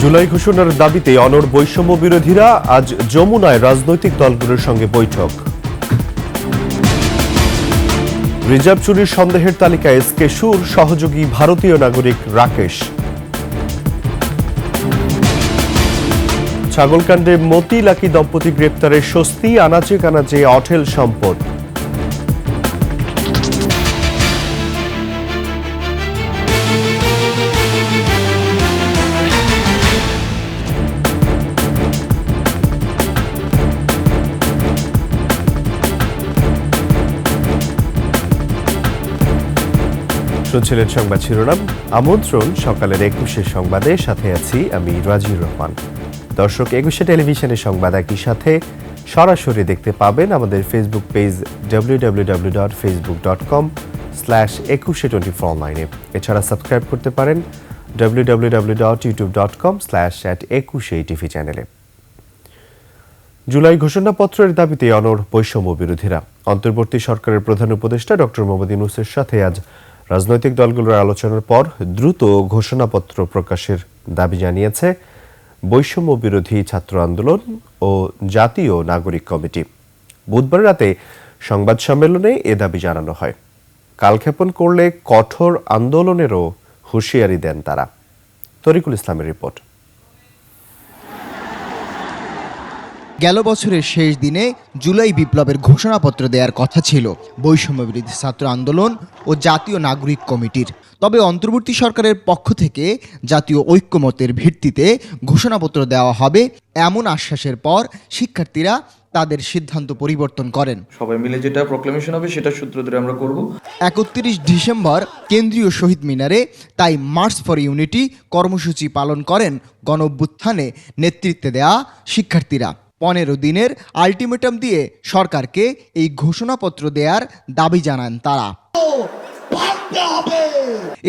জুলাই ঘোষণার দাবিতে অনড় বৈষম্য বিরোধীরা আজ যমুনায় রাজনৈতিক দলগুলোর সঙ্গে বৈঠক। রিজার্ভ চুরির সন্দেহের তালিকায় এসকে সুর সহযোগী ভারতীয় নাগরিক রাকেশ। ছাগলকাণ্ডে মতি লাকি দম্পতি গ্রেপ্তারের স্বস্তি, আনাচে কানাচে অঢেল সম্পদ। শুনছিলেন সংবাদ শিরোনাম। আমন্ত্রণ সকালের ২১ সংবাদে, সাথে আছি আমি রাজিউর রহমান। দর্শক, ২১ টেলিভিশনের সংবাদ একই সাথে সরাসরি দেখতে পাবেন আমাদের ফেসবুক পেজ www.facebook.com/2124 অনলাইনে। এছাড়া সাবস্ক্রাইব করতে পারেন www.youtube.com/@21TV চ্যানেলে। জুলাই ঘোষণাপত্রের দাবিতে অনড় বৈষম্য বিরোধীরা। অন্তর্বর্তী সরকারের প্রধান উপদেষ্টা ডক্টর মোহাম্মদ ইউনূসের সাথে আজ রাজনৈতিক দলগুলোর আলোচনার পর দ্রুত ঘোষণাপত্র প্রকাশের দাবি জানিয়েছে বৈষম্য বিরোধী ছাত্র আন্দোলন ও জাতীয় নাগরিক কমিটি। বুধবার রাতে সংবাদ সম্মেলনে এ দাবি জানানো হয়। কালক্ষেপণ করলে কঠোর আন্দোলনেরও হুঁশিয়ারি দেন তারা। তরিকুল ইসলামের রিপোর্ট। গেল বছরের শেষ দিনে জুলাই বিপ্লবের ঘোষণাপত্র দেওয়ার কথা ছিল বৈষম্য বিরোধী ছাত্র আন্দোলন ও জাতীয় নাগরিক কমিটির। তবে অন্তর্বর্তী সরকারের পক্ষ থেকে জাতীয় ঐক্যমতের ভিত্তিতে ঘোষণাপত্র দেওয়া হবে এমন আশ্বাসের পর শিক্ষার্থীরা তাদের সিদ্ধান্ত পরিবর্তন করেন। সবাই মিলে যেটা প্রক্লেমেশন হবে সেটা সূত্র ধরে আমরা করব। ৩১ ডিসেম্বর কেন্দ্রীয় শহীদ মিনারে তাই মার্চ ফর ইউনিটি কর্মসূচি পালন করেন গণঅভ্যুত্থানে নেতৃত্বে দেয়া শিক্ষার্থীরা। ১৫ দিনের আলটিমেটাম দিয়ে সরকারকে এই ঘোষণাপত্র দেওয়ার দাবি জানান তারা।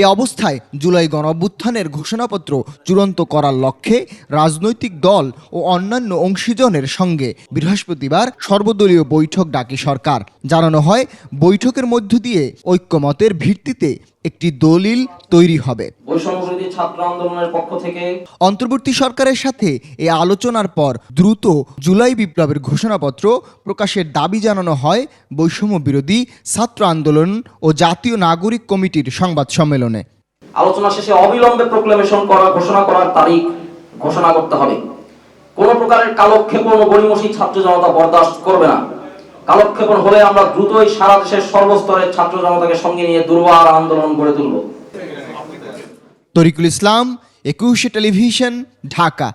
এ অবস্থায় জুলাই গণঅভ্যুত্থানের ঘোষণাপত্র চূড়ান্ত করার লক্ষ্যে রাজনৈতিক দল ও অন্যান্য অংশীজনের সঙ্গে বৃহস্পতিবার সর্বদলীয় বৈঠক ডাকে সরকার। জানানো হয়, বৈঠকের মধ্য দিয়ে ঐক্যমতের ভিত্তিতে একটি দলিল তৈরি হবে। ছাত্র আন্দোলনের পক্ষ থেকে অন্তর্বর্তী সরকারের সাথে এই আলোচনার পর দ্রুত জুলাই বিপ্লবের ঘোষণাপত্র প্রকাশের দাবি জানানো হয় বৈষম্য বিরোধী ছাত্র আন্দোলন ও জাতীয় নাগরিক কমিটির সংবাদ সম্মেলনে। আলোচনা শেষে অবিলম্বে প্রক্লেমেশন ঘোষণা করার তারিখ ঘোষণা করতে হবে। কোনো প্রকারের কালক্ষেপণ ও গড়িমসি ছাত্র জনতা বরদাস্ত করবে না। কালক্ষেপণ হলে আমরা দ্রুতই সারা দেশের সর্বস্তরের ছাত্র জনতাকে সঙ্গে নিয়ে দুর্বার আন্দোলন গড়ে তুলব। তরিকুল ইসলাম, ২১ টেলিভিশন, ঢাকা।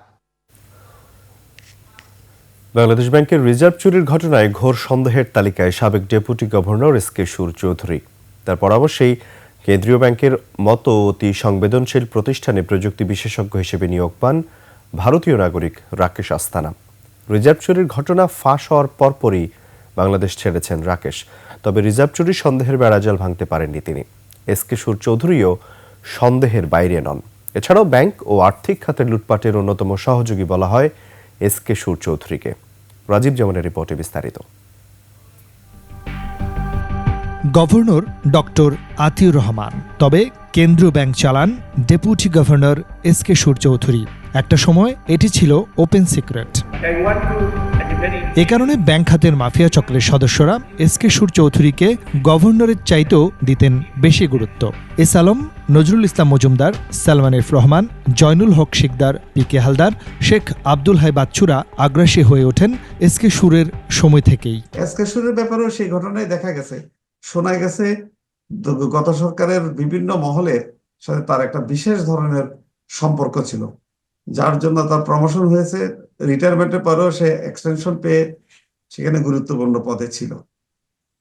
বাংলাদেশ ব্যাংকের রিজার্ভ চুরির ঘটনায় ঘোর সন্দেহের তালিকায় সাবেক ডেপুটি গভর্নর এসকে সুর চৌধুরী। তার পরামর্শেই কেন্দ্রীয় ব্যাংকের মতো অতি সংবেদনশীল প্রতিষ্ঠানে প্রযুক্তি বিশেষজ্ঞ হিসেবে নিয়োগ পান ভারতীয় নাগরিক রাকেশ আস্তানা। রিজার্ভ চুরির ঘটনা ফাঁস হওয়ার পরপরই বাংলাদেশ ছেড়েছেন রাকেশ। তবে রিজার্ভ চুরির সন্দেহের বেড়াজাল ভাঙতে পারেননি তিনি। এসকে সুর চৌধুরীও সন্দেহের বাইরে নন। এছাড়াও ব্যাংক ও আর্থিক খাতের লুটপাটের অন্যতম সহযোগী বলা হয় এসকে সুর চৌধুরীকে। রাজীব জামানের রিপোর্টে বিস্তারিত। গভর্নর ডক্টর আতিউর রহমান, তবে কেন্দ্রীয় ব্যাংক চালান ডেপুটি গভর্নর এসকে সুর চৌধুরী। একটা সময় এটি ছিল ওপেন সিক্রেট। এ কারণে ব্যাংক খাতের মাফিয়া চক্রের সদস্যরা এসকে সুর চৌধুরীকে গভর্নরের চাইতেও দিতেন বেশি গুরুত্ব। এস আলম, নজরুল ইসলাম মজুমদার, সালমান এফ রহমান, জয়নুল হক শিকদার, পিকে হালদার, শেখ আব্দুল হাই বাচ্চুরা আগ্রাসী হয়ে ওঠেন এসকে সুরের সময় থেকেই। এসকে সুরের ব্যাপারেও সেই ঘটনায় দেখা গেছে, শোনা গেছে গত সরকারের বিভিন্ন মহলের সাথে তার একটা বিশেষ ধরনের সম্পর্ক ছিল, যার জন্য তার প্রমোশন হয়েছে। রিটায়ারমেন্টের পরেও সে এক্সটেনশন পেয়ে সেখানে গুরুত্বপূর্ণ পদে ছিল।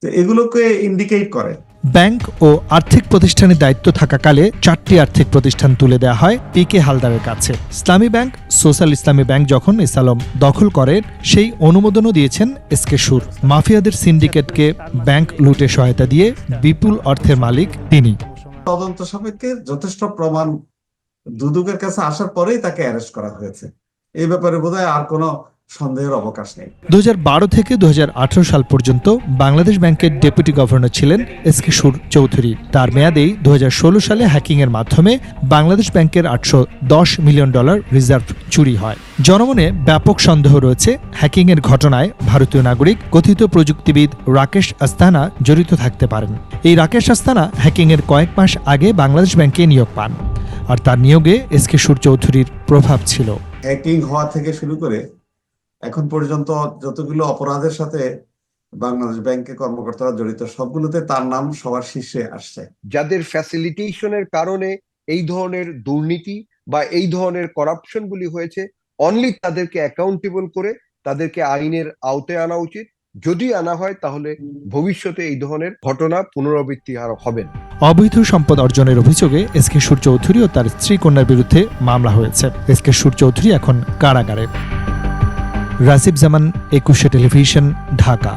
তো এগুলোকে ইন্ডিকেট করে। ব্যাংক ও আর্থিক প্রতিষ্ঠানের দায়িত্ব থাকাকালে 4টি আর্থিক প্রতিষ্ঠান তুলে দেওয়া হয় পিকে হালদারের কাছে। ইসলামী ব্যাংক, সোশ্যাল ইসলামী ব্যাংক যখন এস আলম দখল করেন, সেই অনুমোদনও দিয়েছেন এসকে সুর। মাফিয়াদের সিন্ডিকেটকে ব্যাংক লুটে সহায়তা দিয়ে বিপুল অর্থের মালিক তিনি। তদন্ত সাপেক্ষে যথেষ্ট প্রমাণ দুদকের কাছে আসার পরেই তাকে অ্যারেস্ট করা হয়েছে। এই ব্যাপারে বোধহয় আর কোনো সন্দেহের অবকাশ নেই। 2012 থেকে 2018 সাল পর্যন্ত বাংলাদেশ ব্যাংকের ডেপুটি গভর্নর ছিলেন এসকে সুর চৌধুরী। তার মেয়াদেই 2016 সালে হ্যাকিংয়ের মাধ্যমে বাংলাদেশ ব্যাংকের $810 মিলিয়ন রিজার্ভ চুরি হয়। জনমনে ব্যাপক সন্দেহ রয়েছে হ্যাকিংয়ের ঘটনায় ভারতীয় নাগরিক কথিত প্রযুক্তিবিদ রাকেশ আস্তানা জড়িত থাকতে পারেন। এই রাকেশ আস্তানা হ্যাকিংয়ের কয়েক মাস আগে বাংলাদেশ ব্যাংকে নিয়োগ পান, আর তার নিয়োগে এসকে সুর চৌধুরীর প্রভাব ছিল। হ্যাকিং হওয়া থেকে শুরু করে এখন পর্যন্ত যতগুলো অপরাধের সাথে বাংলাদেশ ব্যাংকের কর্মকর্তারা জড়িত, সবগুলোতে তার নাম সবার শীর্ষে আসছে। যাদের ফ্যাসিলিটেশনের কারণে এই ধরনের দুর্নীতি বা এই ধরনের করাপশনগুলি হয়েছে, অনলি তাদেরকে অ্যাকাউন্টেবল করে তাদেরকে আইনের আওতায় আনা উচিত। যদি আনা হয় তাহলে ভবিষ্যতে এই ধরনের ঘটনা পুনরাবৃত্তি আর হবে না। অবৈধ সম্পদ অর্জনের অভিযোগে এসকে সুর চৌধুরী ও তার স্ত্রী কন্যার বিরুদ্ধে মামলা হয়েছে। এসকে সুর চৌধুরী এখন কারাগারে। রাসিব জামান, একুশে টেলিভিশন, ঢাকা।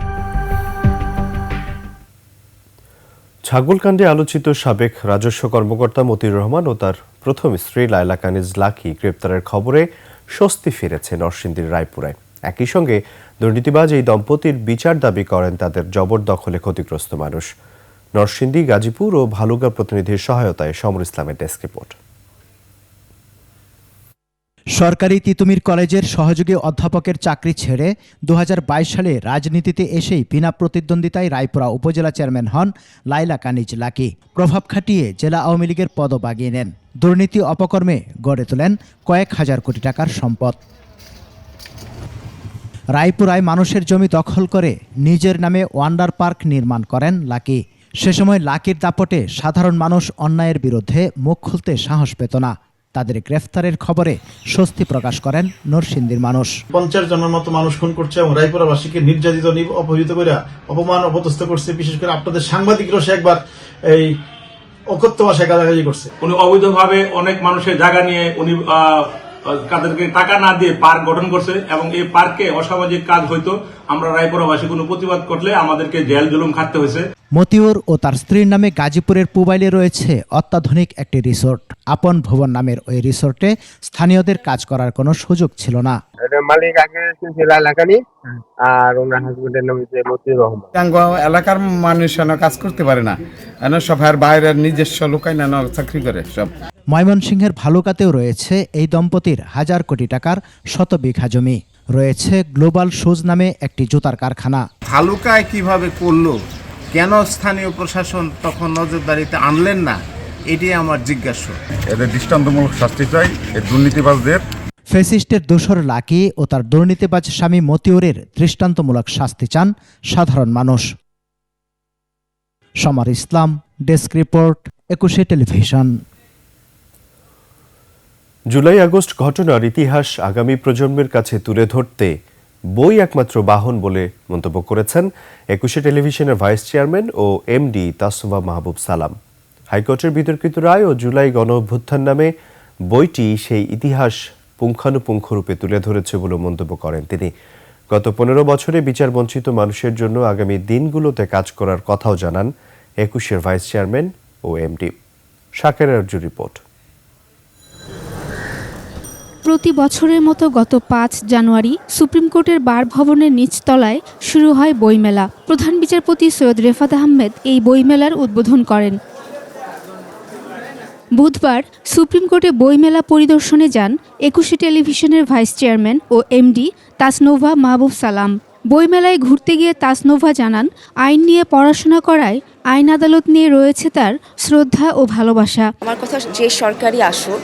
ছাগলকাণ্ডে আলোচিত সাবেক রাজস্ব কর্মকর্তা মতিউর রহমান ও তার প্রথম স্ত্রী লায়লা কানিজ লাকি গ্রেপ্তারের খবরে স্বস্তি ফিরেছে নরসিংদীর রায়পুরায়। একই সঙ্গে দুর্নীতিবাজ এই দম্পতির বিচার দাবি করেন তাদের জবরদখলে ক্ষতিগ্রস্ত মানুষ। নরসিংদী, গাজীপুর ও ভালুকা প্রতিনিধির সহায়তায় সমর ইসলামের ডেস্ক রিপোর্ট। সরকারি তিতুমির কলেজের সহযোগী অধ্যাপকের চাকরি ছেড়ে 2022 সালে রাজনীতিতে এসেই বিনা প্রতিদ্বন্দ্বিতায় রায়পুরা উপজেলা চেয়ারম্যান হন লায়লা কানিজ লাকি। প্রভাব খাটিয়ে জেলা আওয়ামী লীগের পদও বাগিয়ে নেন। দুর্নীতি অপকর্মে গড়ে তোলেন কয়েক হাজার কোটি টাকার সম্পদ। রায়পুরায় মানুষের জমি দখল করে নিজের নামে ওয়ান্ডার পার্ক নির্মাণ করেন লাকি। সে সময় লাকির দাপটে সাধারণ মানুষ অন্যায়ের বিরুদ্ধে মুখ খুলতে সাহস পেত না। তাদের গ্রেফতারের খবরে স্বস্তি প্রকাশ করেন নরসিংদীর মানুষ। 50 জনের মতো মানুষ খুন করছে এবং রায়পুরাবাসীকে নির্যাতিত অপহৃত করে অপমান অপদস্থ করছে। বিশেষ করে আপনাদের সাংবাদিকরা সে একবার এই অকথ্য ভাষায় গালাগালি করছে। উনি অবৈধভাবে অনেক মানুষের জায়গা নিয়ে উনি তাদেরকে টাকা না দিয়ে পার্ক গঠন করছে এবং এই পার্কে অসামাজিক কাজ হইতো। আমরা রায়পুরাবাসী কোনো প্রতিবাদ করলে আমাদেরকে জেল জুলুম খাটতে হয়েছে। মতিউর ও তার স্ত্রীর নামে গাজীপুরের পুবাইলে রয়েছে অত্যাধুনিক একটি রিসোর্ট। আপন ভবন নামের ওই রিসোর্টে স্থানীয়দের কাজ করার কোনো সুযোগ ছিল না। মালিক আগে এলাকানি আর ওনার হাজবেন্ডের নাম হচ্ছে মতিউর রহমান। এলাকার মানুষ কাজ করতে পারে না, সবার বাইরের নিজস্ব লোকাই না চাকরি করে সব। ময়মনসিংহের ভালুকাতেও রয়েছে এই দম্পতির হাজার কোটি টাকার শতবিঘা জমি। রয়েছে গ্লোবাল শুজ নামে একটি জুতার কারখানা। ভালুকায় কিভাবে করলো, কেন স্থানীয় প্রশাসন তখন নজরদারিতে আনলেন না, এটি আমার জিজ্ঞাসা। এদের দৃষ্টান্তমূলক শাস্তি চাই এই দুর্নীতিবাজদের। ফ্যাসিস্টের দোসর লাকি ও তার দুর্নীতিবাজ স্বামী মতিউরের দৃষ্টান্তমূলক শাস্তি চান সাধারণ মানুষ। সমর ইসলাম, ডেস্ক রিপোর্ট, একুশে টেলিভিশন। জুলাই আগস্ট ঘটনার ইতিহাস আগামী প্রজন্মের কাছে তুলে ধরতে বই একমাত্র বাহন বলে মন্তব্য করেছেন একুশে টেলিভিশনের ভাইস চেয়ারম্যান ও এমডি তাসনুভা মাহবুব সালাম। হাইকোর্টের বিতর্কিত রায় ও জুলাই গণ অভ্যুত্থান নামে বইটি সেই ইতিহাস পুঙ্খানুপুঙ্খ রূপে তুলে ধরেছে বলে মন্তব্য করেন তিনি। গত 15 বছরে বিচার বঞ্চিত মানুষের জন্য আগামী দিনগুলোতে কাজ করার কথাও জানান একুশের ভাইস চেয়ারম্যান ও এমডি। শাকের আরজু রিপোর্ট। প্রতি বছরের মতো গত 5 জানুয়ারি সুপ্রিম কোর্টের বার ভবনের নিচতলায় শুরু হয় বইমেলা। প্রধান বিচারপতি সৈয়দ রেফাত আহমেদ এই বইমেলার উদ্বোধন করেন। বুধবার সুপ্রিম কোর্টে বইমেলা পরিদর্শনে যান একুশে টেলিভিশনের ভাইস চেয়ারম্যান ও এমডি তাসনুভা মাহবুব সালাম। বইমেলায় ঘুরতে গিয়ে তাসনুভা জানান, আইন নিয়ে পড়াশোনা করায় আইন আদালত নিয়ে রয়েছে তার শ্রদ্ধা ও ভালোবাসা। আমার কথা, যে সরকারি আসুক,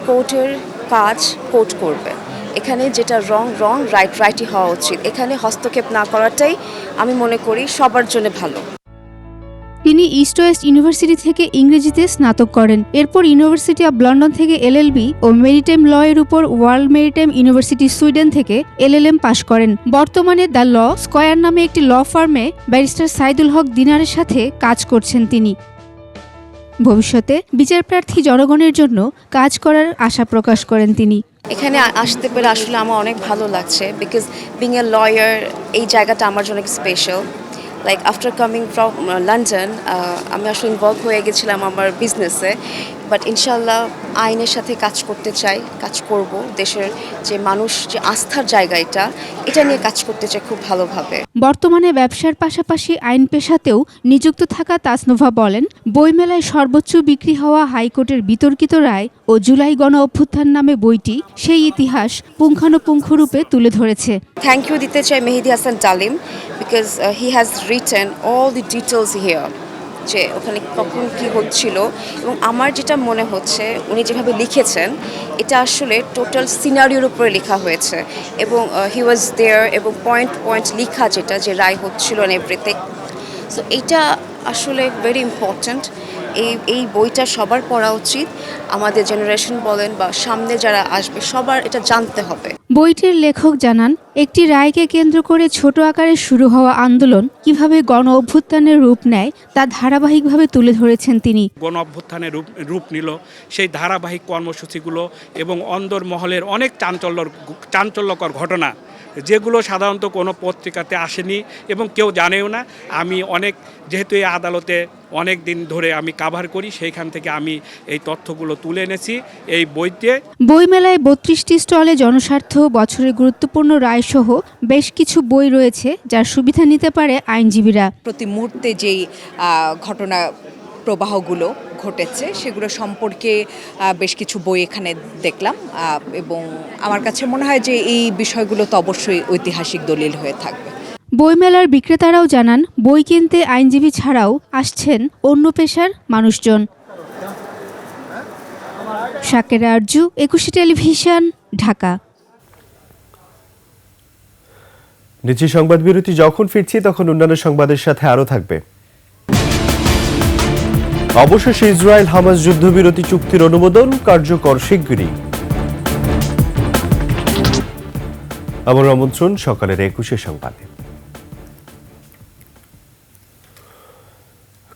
কোর্টের কাজ কোর্ট করবে। এখানে যেটা রং রাইটই হওয়া উচিত। এখানে হস্তক্ষেপ না করাটাই আমি মনে করি সবার জন্য ভালো। তিনি ইস্ট ওয়েস্ট ইউনিভার্সিটি থেকে ইংরেজিতে স্নাতক করেন। এরপর ইউনিভার্সিটি অব লন্ডন থেকে এলএলবি ও মেরিটাইম ল এর উপর ওয়ার্ল্ড মেরিটাইম ইউনিভার্সিটি সুইডেন থেকে এলএলএম পাশ করেন। বর্তমানে দ্য ল স্কয়ার নামে একটি ল ফার্মে ব্যারিস্টার সাইদুল হক দিনারের সাথে কাজ করছেন তিনি। ভবিষ্যতে বিচারপ্রার্থী জনগণের জন্য কাজ করার আশা প্রকাশ করেন তিনি। এখানে আসতে পেরে আসলে আমার অনেক ভালো লাগছে, বিকজ বিং এ লয়ার এই জায়গাটা আমার জন্য special. Like after coming from London আমি আসলে ইনভলভ হয়ে গেছিলাম আমার বিজনেসে, বাট ইনশাল্লাহ আইনের সাথে কাজ করতে চাই, কাজ করব। দেশের যে মানুষ যে আস্থার জায়গা এটা নিয়ে কাজ করতে চাই খুব ভালোভাবে। বর্তমানে ব্যবসার পাশাপাশি আইন পেশাতেও নিযুক্ত থাকা তাসনোভা বলেন, বইমেলায় সর্বোচ্চ বিক্রি হওয়া হাইকোর্টের বিতর্কিত রায় ও জুলাই গণ অভ্যুত্থান নামে বইটি সেই ইতিহাস পুঙ্খানুপুঙ্খরূপে তুলে ধরেছে। থ্যাংক ইউ দিতে চাই মেহেদি হাসান তালিম, because he has written all the details here, যে ওখানে কখন কী হচ্ছিল। এবং আমার যেটা মনে হচ্ছে উনি যেভাবে লিখেছেন এটা আসলে টোটাল সিনারিওর উপরে লেখা হয়েছে, এবং হি ওয়াজ দেয়ার, এবং পয়েন্ট পয়েন্ট লেখা যেটা যে রায় হচ্ছিল অ্যান্ড এভরিথিং। সো এইটা আসলে ভেরি ইম্পর্ট্যান্ট। এই বইটা সবার পড়া উচিত, আমাদের জেনারেশন বলেন বা সামনে যারা আসবে সবার এটা জানতে হবে। বইটির লেখক জানান, একটি রায়কে কেন্দ্র করে ছোট আকারে শুরু হওয়া আন্দোলন কিভাবে গণ অভ্যুত্থানের রূপ নেয় তা ধারাবাহিকভাবে তুলে ধরেছেন তিনি। গণ অভ্যুত্থানের রূপ নিল সেই ধারাবাহিক কর্মসূচিগুলো এবং অন্দরমহলের অনেক চাঞ্চল্যকর ঘটনা, যেগুলো সাধারণত কোনো পত্রিকাতে আসেনি এবং কেউ জানেও না। আমি যেহেতু এই আদালতে অনেক দিন ধরে আমি কাভার করি, সেইখান থেকে আমি এই তথ্যগুলো তুলে এনেছি এই বইতে। বইমেলায় 32টি স্টলে জনস্বার্থ, বছরের গুরুত্বপূর্ণ রায়সহ বেশ কিছু বই রয়েছে যার সুবিধা নিতে পারে আইনজীবীরা। প্রতি মুহূর্তে যেই ঘটনা প্রবাহগুলো ঘটেছে সেগুলো সম্পর্কে বেশ কিছু বই এখানে দেখলাম, এবং আমার কাছে মনে হয় যে এই বিষয়গুলো তো অবশ্যই ঐতিহাসিক দলিল হয়ে থাকবে। বইমেলার বিক্রেতারাও জানান, বই কিনতে আইনজীবী ছাড়াও আসছেন অন্য পেশার মানুষজন। শাকেরা আরজু, একুশে টেলিভিশন, ঢাকা। নিচে সংবাদ বিরতি, যখন ফিরছি তখন অন্যান্য সংবাদের সাথে আরও থাকবে। অবশেষে ইসরায়েল হামাস যুদ্ধবিরতি চুক্তির অনুমোদন কার্যকর শিগগিরই। আমার আমন্ত্রণ সকালের 21 সংবাদে।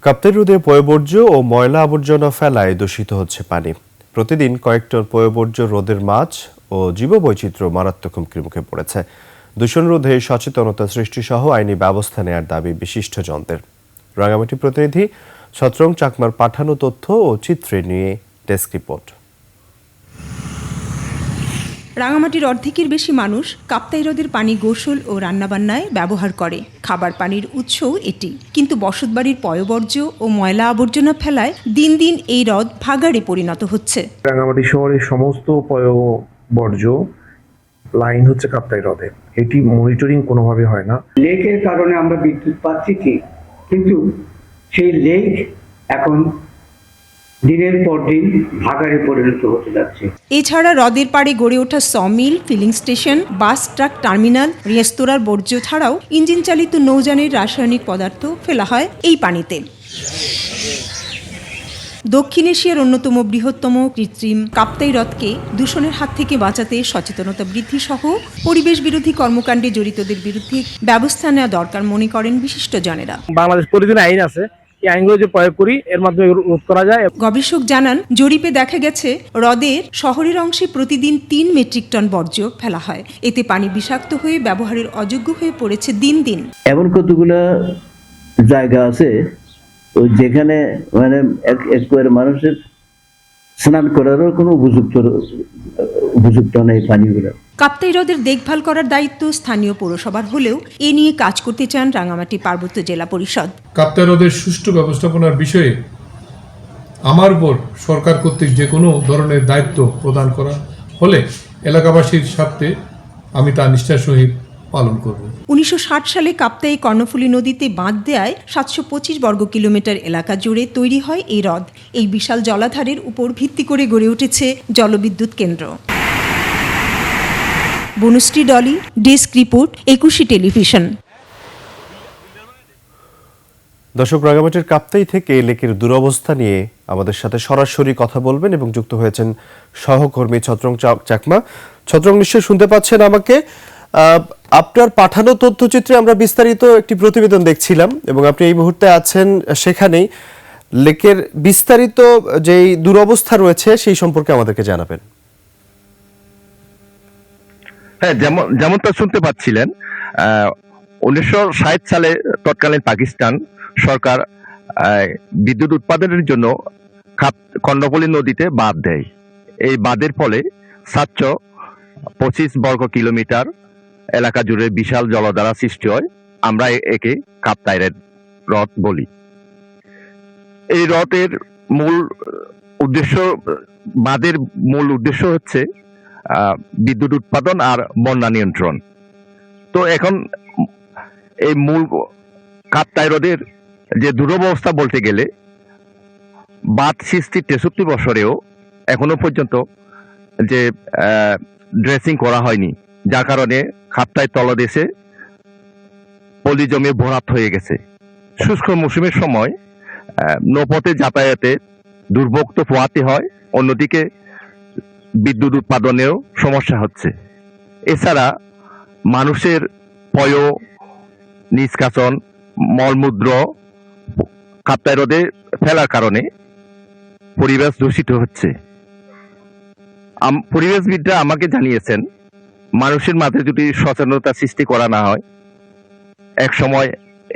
কাপ্তাই হ্রদে পয়ঃবর্জ্য ও ময়লা আবর্জনা ফেলায় দূষিত হচ্ছে পানি। প্রতিদিন কয়েক টন পয়ঃবর্জ্য হ্রদের মাছ ও জীববৈচিত্র্য মারাত্মক হুমকির মুখে পড়েছে। দূষণ রোধে সচেতনতা সৃষ্টি সহ আইনি ব্যবস্থা নেয়ার দাবি বিশিষ্টজনদের। রাঙামাটি প্রতিনিধি ছত্রং চাকমার পাঠানো তথ্য ও চিত্রে নিয়ে ডেস্ক রিপোর্ট। রাঙামাটির অর্ধেকের বেশি মানুষ কাপ্তাই হ্রদের পানি গোসল ও রান্নাবান্নায় ব্যবহার করে। খাবার পানির উৎসও এটি, কিন্তু বসতবাড়ির পয়ঃবর্জ্য ও ময়লা আবর্জনা ফেলায় দিন দিন এই হ্রদ ভাগাড়ে পরিণত হচ্ছে। রাঙামাটি শহরের সমস্ত পয়ঃবর্জ্য লাইন হচ্ছে কাপ্তাই হ্রদে, এটি মনিটরিং কোনোভাবে হয় না। লেকের কারণে আমরা বিদ্যুৎ পাচ্ছি ঠিক, কিন্তু সেই লেক এখন দিনের পর দিন ভাগাড়ে পরিণত হতে যাচ্ছে। এছাড়া হ্রদের পাড়ে গড়ে ওঠা sawmill, filling station, bus truck terminal, রেস্তোরাঁর বর্জ্য ছাড়াও ইঞ্জিন চালিত নৌযানের রাসায়নিক পদার্থ ফেলা হয় এই পানিতে। দক্ষিণ এশিয়ার অন্যতম বৃহত্তম কৃত্রিম কাপ্তাই হ্রদকে দূষণের হাত থেকে বাঁচাতে সচেতনতা বৃদ্ধি সহ পরিবেশ বিরোধী কর্মকাণ্ডে জড়িতদের বিরুদ্ধে ব্যবস্থা নেওয়া দরকার মনে করেন বিশিষ্টজনেরা। বাংলাদেশ প্রতিদিন আইন আছে, এই আইনগুলো যে প্রয়োগ করি এর মাধ্যমে রোধ করা যায়। গবেষক জানান, জরিপে দেখা গেছে হ্রদের শহরের অংশে প্রতিদিন 3 মেট্রিক টন বর্জ্য ফেলা হয়। এতে পানি বিষাক্ত হয়ে ব্যবহারের অযোগ্য হয়ে পড়েছে দিন দিন। এমন কতগুলো জায়গা আছে যেখানে মানে একবারে মানুষের স্নান করারও কোনো উপযুক্ত নেই পানিগুলো। কাপ্তাই হ্রদের দেখভাল করার দায়িত্ব স্থানীয় পৌরসভার হলেও এ নিয়ে কাজ করতে চান রাঙামাটি পার্বত্য জেলা পরিষদ। কাপ্তাই হ্রদের সুষ্ঠু ব্যবস্থাপনার বিষয়ে আমার উপর সরকার কর্তৃক যে কোনো ধরনের দায়িত্ব প্রদান করা হলে এলাকাবাসীর স্বার্থে আমি তা নিষ্ঠার সহিত পালন করব। 1960 সালে কাপ্তাই কর্ণফুলী নদীতে বাঁধ দেয়ায় 725 বর্গ কিলোমিটার এলাকা জুড়ে তৈরি হয় এই হ্রদ। এই বিশাল জলাধারের উপর ভিত্তি করে গড়ে উঠেছে জলবিদ্যুৎ কেন্দ্র। বনুশ্রী ডলি, ডেস্ক রিপোর্ট, একুশে টেলিভিশন। দর্শক, রাঙামাটির কাপ্তাই থেকে লেকের দুরবস্থা নিয়ে আমাদের সাথে সরাসরি কথা বলবেন এবং যুক্ত হয়েছেন সহকর্মী ছত্রং চাকমা। ছত্রং, নিশ্চয়ই শুনতে পাচ্ছেন আমাকে? আপনার পাঠানো তথ্যচিত্রে আমরা বিস্তারিত একটি প্রতিবেদন দেখছিলাম এবং আপনি এই মুহূর্তে আছেন সেখানেই। লেকের বিস্তারিত যেই দুরবস্থা রয়েছে সেই সম্পর্কে আমাদেরকে জানাবেন। হ্যাঁ, যেমনটা শুনতে পাচ্ছিলেন, 1960 সালে তৎকালীন পাকিস্তান সরকার বিদ্যুৎ উৎপাদনের জন্য কর্ণফুলী নদীতে বাঁধ দেয়। এই বাঁধের ফলে 725 বর্গ কিলোমিটার এলাকা জুড়ে বিশাল জলধারা সৃষ্টি হয়। আমরা একে কাপ্তাই হ্রদ বলি। এই হ্রদের মূল উদ্দেশ্য, বাঁধের মূল উদ্দেশ্য হচ্ছে বিদ্যুৎ উৎপাদন আর বন্যা নিয়ন্ত্রণ। তো এখন এই মূল কাপ্তাই হ্রদের যে দুরবস্থা বলতে গেলে, বাঁধ সৃষ্টির 63 বছরেও এখনো পর্যন্ত যে ড্রেসিং করা হয়নি, যার কারণে কাপ্তাই তলদেশে পলি জমে ভরাট হয়ে গেছে। শুষ্ক মৌসুমের সময় নৌপথে যাতায়াতে দুর্ভোগ তো পোহাতে হয়, অন্যদিকে বিদ্যুৎ উৎপাদনেও সমস্যা হচ্ছে। এছাড়া মানুষের পয় নিষ্কাশন, মলমূত্র কাপ্তাই হ্রদে ফেলার কারণে পরিবেশ দূষিত হচ্ছে। পরিবেশবিদরা আমাকে জানিয়েছেন, মানুষের মাঝে যদি সচেতনতা সৃষ্টি করা না হয়, এক সময়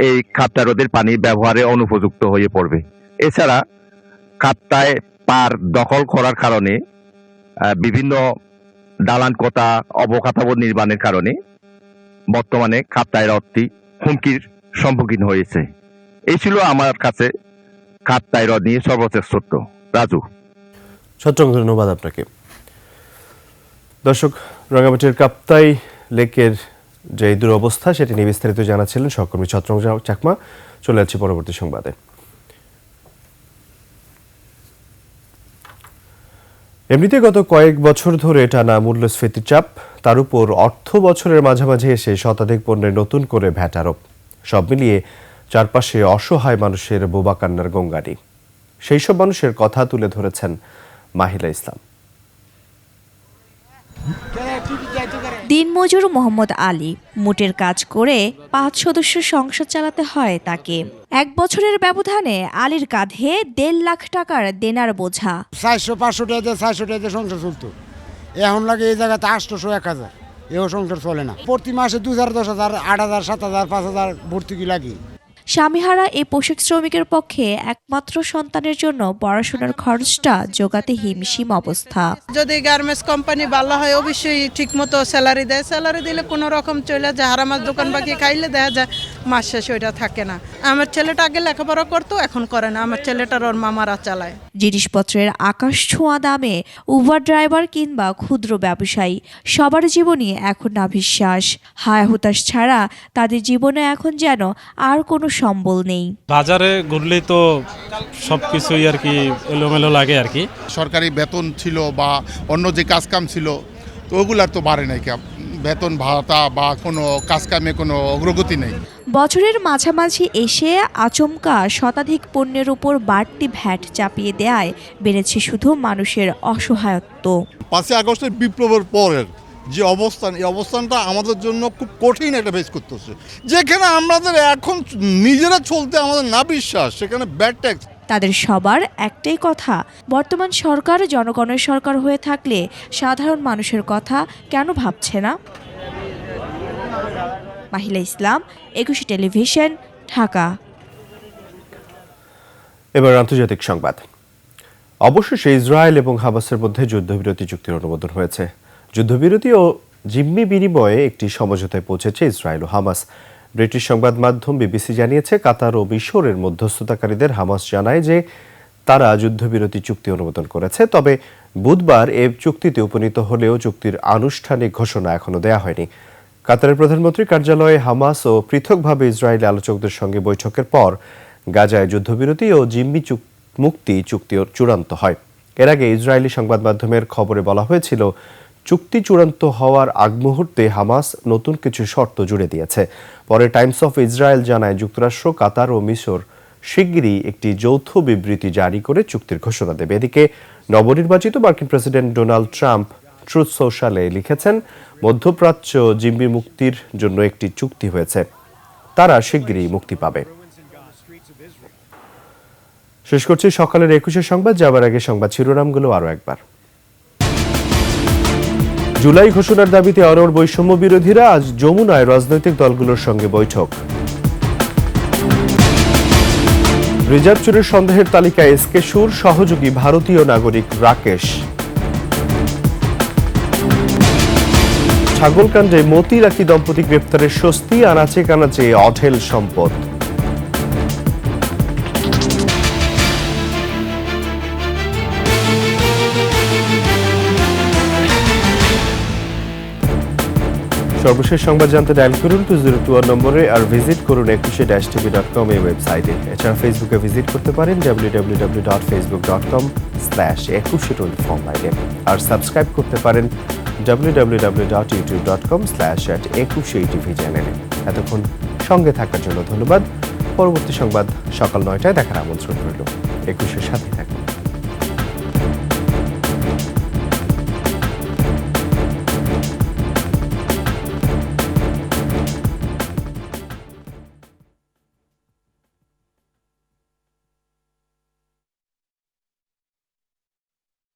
এই কাপ্তাই হ্রদের পানি ব্যবহারে অনুপযুক্ত হয়ে পড়বে। এছাড়া কাপ্তাই পার দখল করার কারণে বিভিন্ন দালান কোঠা, অবকাঠামো নির্মাণের কারণে বর্তমানে কাপ্তাই হ্রদটি হুমকির সম্মুখীন হয়েছে। এই ছিল আমার কাছে কাপ্তাই হ্রদ নিয়ে সর্বশ্রেষ্ঠ তথ্য। রাজু। ধন্যবাদ আপনাকে। দর্শক, রাঙ্গামাটির কাপ্তাই লেকের যে দুরবস্থা সেটি নিয়ে বিস্তারিত জানাচ্ছিলেন সহকর্মী ছত্রং চাকমা। চলে যাচ্ছি পরবর্তী সংবাদে। এমনিতে গত কয়েক বছর ধরে টানা মূল্যস্ফীতির চাপ, তার উপর অর্থ বছরের মাঝামাঝি এসে শতাধিক পণ্যে নতুন করে ভ্যাট আরোপ, সব মিলিয়ে চারপাশে অসহায় মানুষের বোবা কান্নার গঙ্গানি। সেই সব মানুষের কথা তুলে ধরেছেন মাহিলা ইসলাম। দিনমজুর মোহাম্মদ আলী মুটের কাজ করে 5 সদস্য সংসার চালাতে হয় তাকে। 1 বছরের ব্যবধানে আলীর কাঁধে 1.5 লাখ টাকার দেনার বোঝা। 400-500 টাকা 400 টাকা সংসার চলতো, এখন লাগে এই জায়গাতে 800-1000, এও সংসার চলে না। প্রতি মাসে 2000, 10,000, 8,000, 7,000, 5,000 ভর্তুকি লাগে। স্বামীহারা এই পোশাক শ্রমিকের পক্ষে একমাত্র সন্তানের জন্য পড়াশোনার খরচটা জোগাতে হিমশিম অবস্থা। যদি গার্মেন্টস কোম্পানি ভালো হয়, অবশ্যই ঠিক মতো স্যালারি দেয়, স্যালারি দিলে কোনো রকম চলে যায়। হারামাস দোকান বাকি খাইলে দেখা যায় মাস শেষে ওইটা থাকে না। আমার ছেলেটা আগে লেখাপড়া করতো, এখন করে না। আমার ছেলেটার ওর মামারা চালায়। জিনিসপত্রের আকাশ ছোঁয়া দামে উবার ড্রাইভার কিংবা ক্ষুদ্র ব্যবসায়ী, সবার জীবনই এখন নাভিশ্বাস। হায় হুতাশ ছাড়া তাদের জীবনে এখন যেন আর কোনো সম্বল নেই। বাজারে ঘুরলেই তো সবকিছুই আর কি এলোমেলো লাগে আর কি। সরকারি বেতন ছিল বা অন্য যে কাজকাম ছিল, তো ওগুলার তো বাড়ে নাই, বেতন ভাতা বা কোনো কাজকামে কোনো অগ্রগতি নেই। বছরের মাঝামাঝি এসে আচমকা শতাধিক পণ্যের উপর বাড়তি ভ্যাট চাপিয়ে দেয়ায় বেড়েছে শুধু মানুষের অসহায়ত্ব। 5 আগস্টের বিপ্লবের পরের যে অবস্থান, এই অবস্থানটা আমাদের জন্য খুব কঠিন একটা ফেস করতেছে। যেখানে আমাদের এখন নিজেরা চলতে আমাদের না বিশ্বাস, সেখানে ব্যাড ট্যাক্স। তাদের সবার একটাই কথা, বর্তমান সরকার জনগণের সরকার হয়ে থাকলে সাধারণ মানুষের কথা কেন ভাবছে না? মাহিলা ইসলাম, 21 টেলিভিশন, ঢাকা। এবার আন্তর্জাতিক সংবাদ। অবশেষে ইসরায়েল এবং হামাসের মধ্যে যুদ্ধবিরতি চুক্তির অনুমোদন হয়েছে। যুদ্ধবিরতি ও জিম্মি বিনিময়ে একটি সমঝোতায় পৌঁছেছে ইসরায়েল ও হামাস। ব্রিটিশ সংবাদ মাধ্যম বিবিসি জানিয়েছে, কাতার ও মিশরের মধ্যস্থতাকারীদের হামাস জানায় যে তারা যুদ্ধবিরতি চুক্তি অনুমোদন করেছে। তবে বুধবার এ চুক্তিতে উপনীত হলেও চুক্তির আনুষ্ঠানিক ঘোষণা এখনো দেয়া হয়নি। কাতারের প্রধানমন্ত্রীর কার্যালয়ে হামাস ও পৃথকভাবে ইসরায়েলি আলোচকদের সঙ্গে বৈঠকের পর গাজায় যুদ্ধবিরতি ও জিম্মি মুক্তি চুক্তি চূড়ান্ত হয়। এর আগে ইসরায়েলি সংবাদ মাধ্যমের খবরে বলা হয়েছিল, চুক্তি চূড়ান্ত হওয়ার আগ মুহূর্তে হামাস নতুন কিছু শর্ত জুড়ে দিয়েছে। পরে টাইমস অফ ইসরায়েল জানায়, যুক্তরাষ্ট্র, কাতার ও মিশর শিগগিরই একটি যৌথ বিবৃতি জারি করে চুক্তির ঘোষণা দেবে। এদিকে নবনির্বাচিত মার্কিন প্রেসিডেন্ট ডোনাল্ড ট্রাম্প ট্রুথ সোশ্যালে লিখেছেন, মধ্যপ্রাচ্য জিম্মি মুক্তির জন্য একটি চুক্তি হয়েছে, তারা শিগগিরই মুক্তি পাবে। শেষ করছি সকালের 21 সংবাদ। যাবার আগে সংবাদ শিরোনামগুলো আরো একবার। জুলাই ঘোষণার দাবিতে অনড় বৈষম্য বিরোধীরা আজ যমুনায় রাজনৈতিক দলগুলোর সঙ্গে বৈঠক। রিজার্ভ চুরির সন্দেহের তালিকায় এসকে সুর, সহযোগী ভারতীয় নাগরিক রাকেশ। ছাগলকাণ্ডে মতি রাখি দম্পতি গ্রেপ্তারের স্বস্তি, আনাচে কানাচে অঢেল সম্পদ। সর্বশেষ সংবাদ জানতে ডায়াল করুন 2021 নম্বরে আর ভিজিট করুন ekushe-tv.com এই ওয়েবসাইটে। এছাড়া ফেসবুকে ভিজিট করতে পারেন www.facebook.com/ekushe24 আর সাবস্ক্রাইব করতে পারেন www.youtube.com/ekushe-tv চ্যানেলে। এতক্ষণ সঙ্গে থাকার জন্য ধন্যবাদ। পরবর্তী সংবাদ সকাল 9টায় দেখার আমন্ত্রণ রইল। একুশের সাথে থাকুন।